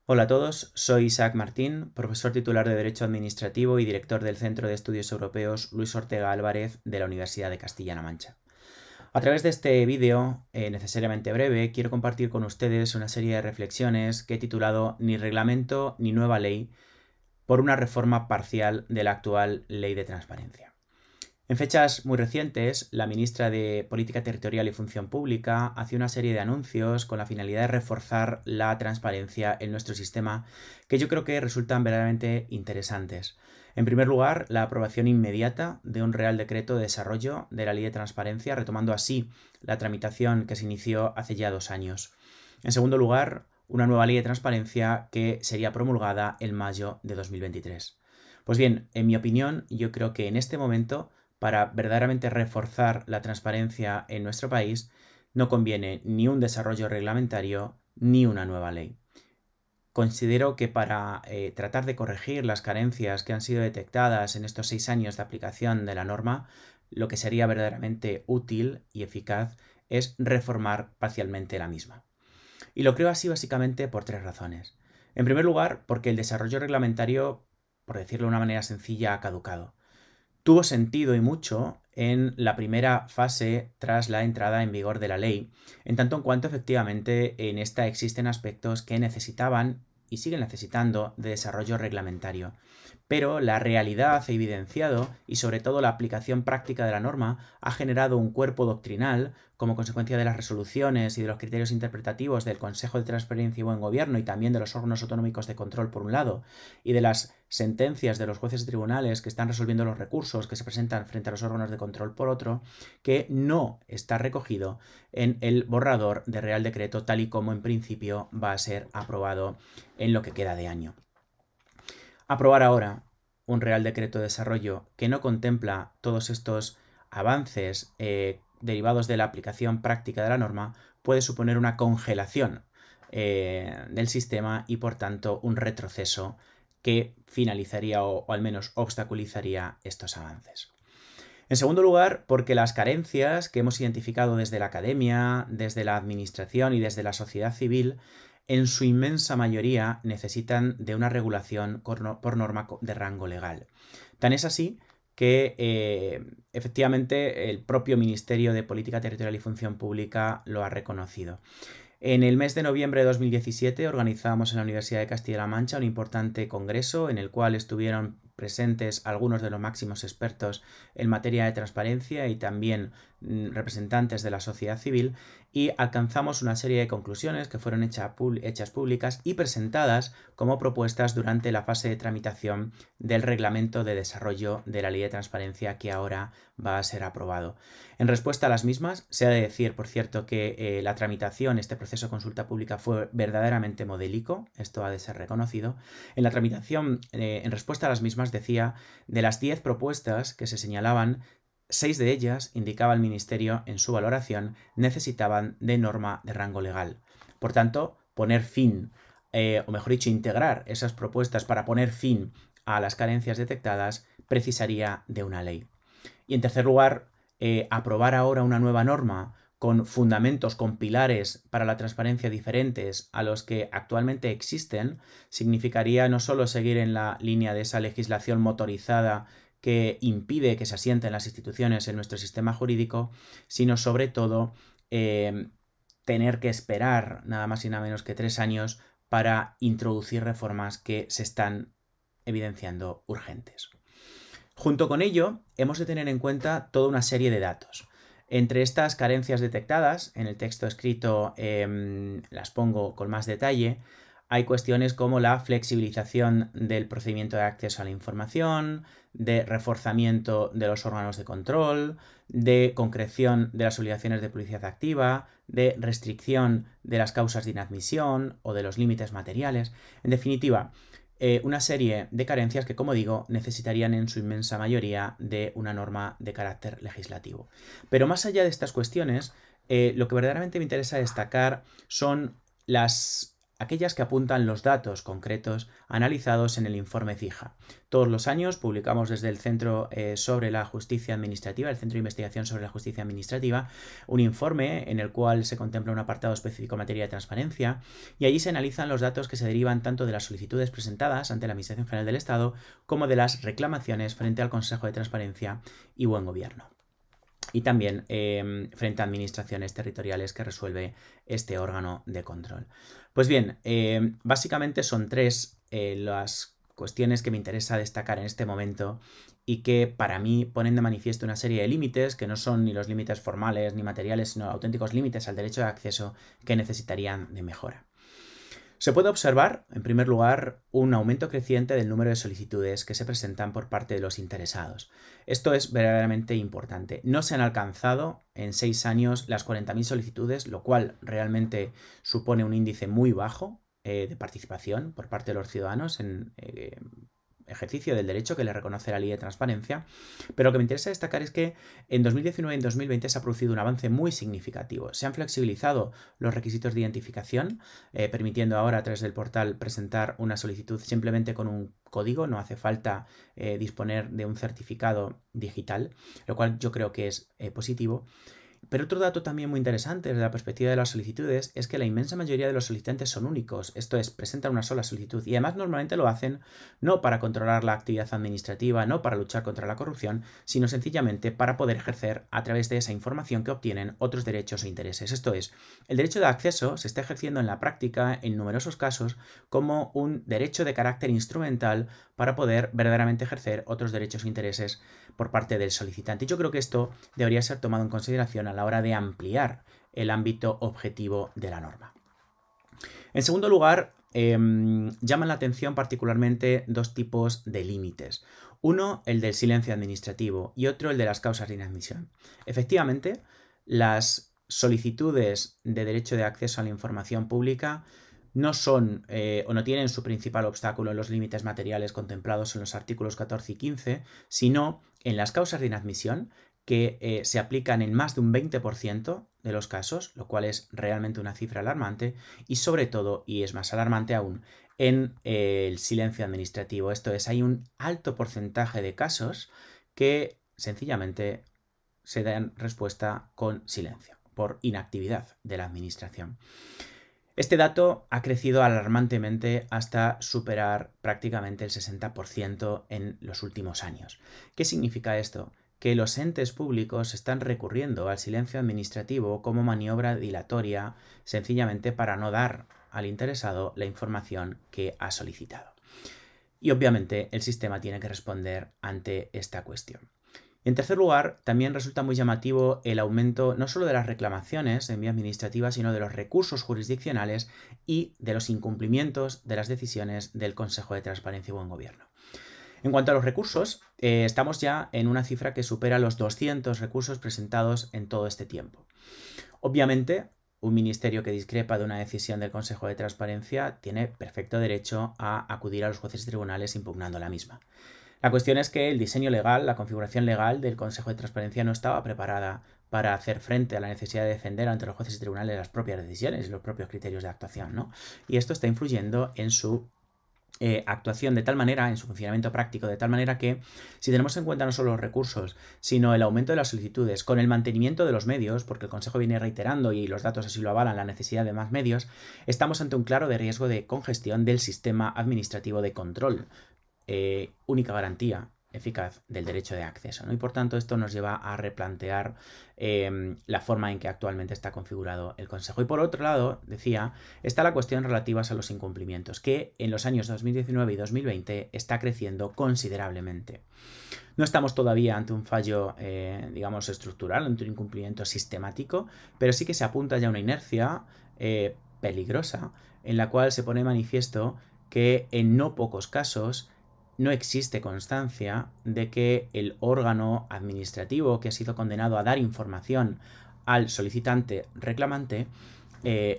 Hola a todos, soy Isaac Martín, profesor titular de Derecho Administrativo y director del Centro de Estudios Europeos Luis Ortega Álvarez de la Universidad de Castilla-La Mancha. A través de este vídeo, necesariamente breve, quiero compartir con ustedes una serie de reflexiones que he titulado Ni reglamento ni nueva ley por una reforma parcial de la actual Ley de Transparencia. En fechas muy recientes, la ministra de Política Territorial y Función Pública hacía una serie de anuncios con la finalidad de reforzar la transparencia en nuestro sistema que yo creo que resultan verdaderamente interesantes. En primer lugar, la aprobación inmediata de un Real Decreto de desarrollo de la Ley de Transparencia, retomando así la tramitación que se inició hace ya 2 años. En segundo lugar, una nueva Ley de Transparencia que sería promulgada en mayo de 2023. Pues bien, en mi opinión, yo creo que en este momento, para verdaderamente reforzar la transparencia en nuestro país, no conviene ni un desarrollo reglamentario ni una nueva ley. Considero que para tratar de corregir las carencias que han sido detectadas en estos 6 años de aplicación de la norma, lo que sería verdaderamente útil y eficaz es reformar parcialmente la misma. Y lo creo así básicamente por 3 razones. En primer lugar, porque el desarrollo reglamentario, por decirlo de una manera sencilla, ha caducado. Tuvo sentido y mucho en la primera fase tras la entrada en vigor de la ley, en tanto en cuanto efectivamente en esta existen aspectos que necesitaban y siguen necesitando de desarrollo reglamentario. Pero la realidad ha evidenciado, y sobre todo la aplicación práctica de la norma, ha generado un cuerpo doctrinal como consecuencia de las resoluciones y de los criterios interpretativos del Consejo de Transparencia y Buen Gobierno y también de los órganos autonómicos de control por un lado, y de las sentencias de los jueces de tribunales que están resolviendo los recursos que se presentan frente a los órganos de control por otro, que no está recogido en el borrador de Real Decreto tal y como en principio va a ser aprobado en lo que queda de año. Aprobar ahora un Real Decreto de Desarrollo que no contempla todos estos avances derivados de la aplicación práctica de la norma puede suponer una congelación del sistema y por tanto un retroceso que finalizaría o al menos obstaculizaría estos avances. En segundo lugar, porque las carencias que hemos identificado desde la academia, desde la administración y desde la sociedad civil, en su inmensa mayoría necesitan de una regulación por norma de rango legal. Tan es así que efectivamente el propio Ministerio de Política Territorial y Función Pública lo ha reconocido. En el mes de noviembre de 2017 organizamos en la Universidad de Castilla-La Mancha un importante congreso en el cual estuvieron presentes algunos de los máximos expertos en materia de transparencia y también representantes de la sociedad civil, y alcanzamos una serie de conclusiones que fueron hechas públicas y presentadas como propuestas durante la fase de tramitación del reglamento de desarrollo de la Ley de Transparencia que ahora va a ser aprobado. En respuesta a las mismas, se ha de decir, por cierto, que la tramitación, este proceso de consulta pública fue verdaderamente modélico, esto ha de ser reconocido. En la tramitación, en respuesta a las mismas, decía, de las 10 propuestas que se señalaban, 6 de ellas, indicaba el Ministerio en su valoración, necesitaban de norma de rango legal. Por tanto, poner fin, o mejor dicho, integrar esas propuestas para poner fin a las carencias detectadas, precisaría de una ley. Y en tercer lugar, aprobar ahora una nueva norma con fundamentos, con pilares para la transparencia diferentes a los que actualmente existen, significaría no solo seguir en la línea de esa legislación motorizada que impide que se asienten las instituciones en nuestro sistema jurídico, sino sobre todo tener que esperar nada más y nada menos que 3 años para introducir reformas que se están evidenciando urgentes. Junto con ello, hemos de tener en cuenta toda una serie de datos. Entre estas carencias detectadas, en el texto escrito las pongo con más detalle, hay cuestiones como la flexibilización del procedimiento de acceso a la información, de reforzamiento de los órganos de control, de concreción de las obligaciones de publicidad activa, de restricción de las causas de inadmisión o de los límites materiales. En definitiva, una serie de carencias que, como digo, necesitarían en su inmensa mayoría de una norma de carácter legislativo. Pero más allá de estas cuestiones, lo que verdaderamente me interesa destacar son las aquellas que apuntan los datos concretos analizados en el informe CIJA. Todos los años publicamos desde el Centro sobre la Justicia Administrativa, el Centro de Investigación sobre la Justicia Administrativa, un informe en el cual se contempla un apartado específico en materia de transparencia y allí se analizan los datos que se derivan tanto de las solicitudes presentadas ante la Administración General del Estado como de las reclamaciones frente al Consejo de Transparencia y Buen Gobierno. Y también frente a administraciones territoriales que resuelve este órgano de control. Pues bien, básicamente son tres las cuestiones que me interesa destacar en este momento y que para mí ponen de manifiesto una serie de límites que no son ni los límites formales ni materiales, sino auténticos límites al derecho de acceso que necesitarían de mejora. Se puede observar, en primer lugar, un aumento creciente del número de solicitudes que se presentan por parte de los interesados. Esto es verdaderamente importante. No se han alcanzado en 6 años las 40.000 solicitudes, lo cual realmente supone un índice muy bajo de participación por parte de los ciudadanos en ejercicio del derecho que le reconoce la Ley de Transparencia, pero lo que me interesa destacar es que en 2019 y en 2020 se ha producido un avance muy significativo. Se han flexibilizado los requisitos de identificación, permitiendo ahora a través del portal presentar una solicitud simplemente con un código, no hace falta disponer de un certificado digital, lo cual yo creo que es positivo. Pero otro dato también muy interesante desde la perspectiva de las solicitudes es que la inmensa mayoría de los solicitantes son únicos, esto es, presentan una sola solicitud y además normalmente lo hacen no para controlar la actividad administrativa, no para luchar contra la corrupción, sino sencillamente para poder ejercer a través de esa información que obtienen otros derechos e intereses. Esto es, el derecho de acceso se está ejerciendo en la práctica en numerosos casos como un derecho de carácter instrumental para poder verdaderamente ejercer otros derechos e intereses por parte del solicitante. Y yo creo que esto debería ser tomado en consideración a la hora de ampliar el ámbito objetivo de la norma. En segundo lugar, llaman la atención particularmente dos tipos de límites. Uno, el del silencio administrativo y otro, el de las causas de inadmisión. Efectivamente, las solicitudes de derecho de acceso a la información pública no son o no tienen su principal obstáculo en los límites materiales contemplados en los artículos 14 y 15, sino en las causas de inadmisión que se aplican en más de un 20% de los casos, lo cual es realmente una cifra alarmante, y sobre todo, y es más alarmante aún, en el silencio administrativo. Esto es, hay un alto porcentaje de casos que sencillamente se dan respuesta con silencio, por inactividad de la administración. Este dato ha crecido alarmantemente hasta superar prácticamente el 60% en los últimos años. ¿Qué significa esto? Que los entes públicos están recurriendo al silencio administrativo como maniobra dilatoria, sencillamente para no dar al interesado la información que ha solicitado. Y obviamente el sistema tiene que responder ante esta cuestión. En tercer lugar, también resulta muy llamativo el aumento no solo de las reclamaciones en vía administrativa, sino de los recursos jurisdiccionales y de los incumplimientos de las decisiones del Consejo de Transparencia y Buen Gobierno. En cuanto a los recursos, estamos ya en una cifra que supera los 200 recursos presentados en todo este tiempo. Obviamente, un ministerio que discrepa de una decisión del Consejo de Transparencia tiene perfecto derecho a acudir a los jueces y tribunales impugnando la misma. La cuestión es que el diseño legal, la configuración legal del Consejo de Transparencia no estaba preparada para hacer frente a la necesidad de defender ante los jueces y tribunales las propias decisiones y los propios criterios de actuación, ¿no? Y esto está influyendo en su actuación de tal manera, en su funcionamiento práctico, de tal manera que si tenemos en cuenta no solo los recursos, sino el aumento de las solicitudes, con el mantenimiento de los medios, porque el Consejo viene reiterando y los datos así lo avalan, la necesidad de más medios, estamos ante un claro de riesgo de congestión del sistema administrativo de control, única garantía eficaz del derecho de acceso, ¿no? Y por tanto esto nos lleva a replantear la forma en que actualmente está configurado el Consejo. Y por otro lado, decía, está la cuestión relativa a los incumplimientos, que en los años 2019 y 2020 está creciendo considerablemente. No estamos todavía ante un fallo, digamos, estructural, ante un incumplimiento sistemático, pero sí que se apunta ya a una inercia peligrosa en la cual se pone de manifiesto que en no pocos casos no existe constancia de que el órgano administrativo que ha sido condenado a dar información al solicitante reclamante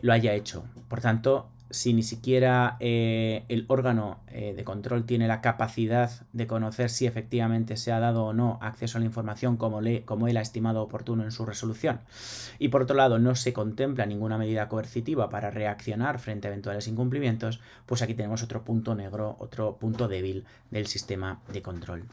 lo haya hecho. Por tanto, si ni siquiera el órgano de control tiene la capacidad de conocer si efectivamente se ha dado o no acceso a la información como él ha estimado oportuno en su resolución. Y por otro lado, no se contempla ninguna medida coercitiva para reaccionar frente a eventuales incumplimientos, pues aquí tenemos otro punto negro, otro punto débil del sistema de control.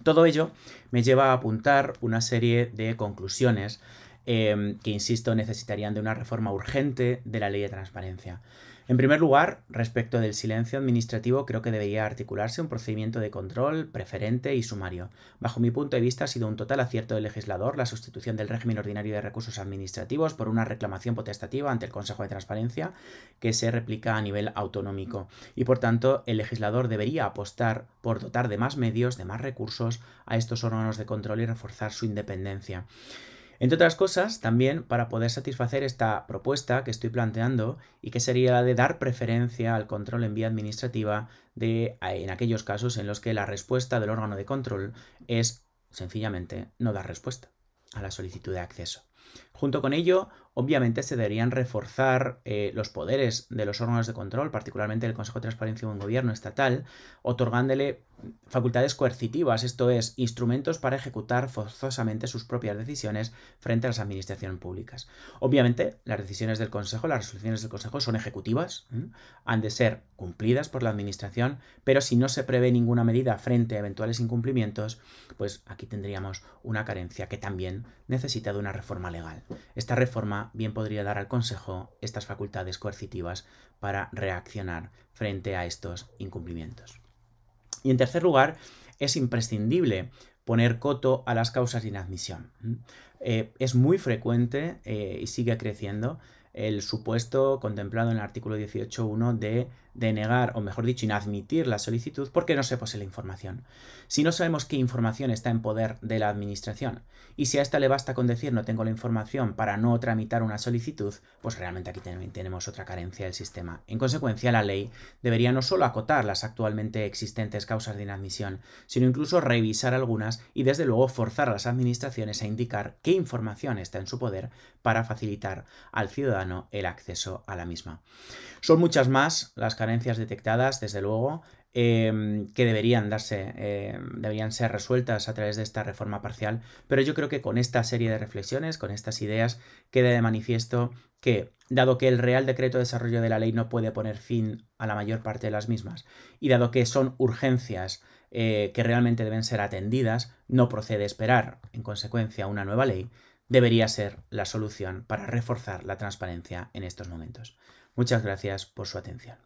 Todo ello me lleva a apuntar una serie de conclusiones que, insisto, necesitarían de una reforma urgente de la ley de transparencia. En primer lugar, respecto del silencio administrativo, creo que debería articularse un procedimiento de control preferente y sumario. Bajo mi punto de vista, ha sido un total acierto del legislador la sustitución del régimen ordinario de recursos administrativos por una reclamación potestativa ante el Consejo de Transparencia que se replica a nivel autonómico. Y por tanto, el legislador debería apostar por dotar de más medios, de más recursos a estos órganos de control y reforzar su independencia. Entre otras cosas, también para poder satisfacer esta propuesta que estoy planteando y que sería la de dar preferencia al control en vía administrativa en aquellos casos en los que la respuesta del órgano de control es sencillamente no dar respuesta a la solicitud de acceso. Junto con ello, obviamente se deberían reforzar los poderes de los órganos de control, particularmente el Consejo de Transparencia y Buen Gobierno estatal, otorgándole facultades coercitivas, esto es, instrumentos para ejecutar forzosamente sus propias decisiones frente a las administraciones públicas. Obviamente, las decisiones del Consejo, las resoluciones del Consejo son ejecutivas, han de ser cumplidas por la administración, pero si no se prevé ninguna medida frente a eventuales incumplimientos, pues aquí tendríamos una carencia que también necesita de una reforma legal. Esta reforma bien podría dar al Consejo estas facultades coercitivas para reaccionar frente a estos incumplimientos. Y en tercer lugar, es imprescindible poner coto a las causas de inadmisión. Es muy frecuente y sigue creciendo el supuesto contemplado en el artículo 18.1 de denegar, o mejor dicho, inadmitir la solicitud porque no se posee la información. Si no sabemos qué información está en poder de la administración y si a esta le basta con decir no tengo la información para no tramitar una solicitud, pues realmente aquí también tenemos otra carencia del sistema. En consecuencia, la ley debería no solo acotar las actualmente existentes causas de inadmisión, sino incluso revisar algunas y desde luego forzar a las administraciones a indicar qué información está en su poder para facilitar al ciudadano el acceso a la misma. Son muchas más las carencias detectadas, desde luego, que deberían ser resueltas a través de esta reforma parcial, pero yo creo que con esta serie de reflexiones, con estas ideas, queda de manifiesto que, dado que el Real Decreto de Desarrollo de la Ley no puede poner fin a la mayor parte de las mismas, y dado que son urgencias que realmente deben ser atendidas, no procede esperar, en consecuencia, una nueva ley, debería ser la solución para reforzar la transparencia en estos momentos. Muchas gracias por su atención.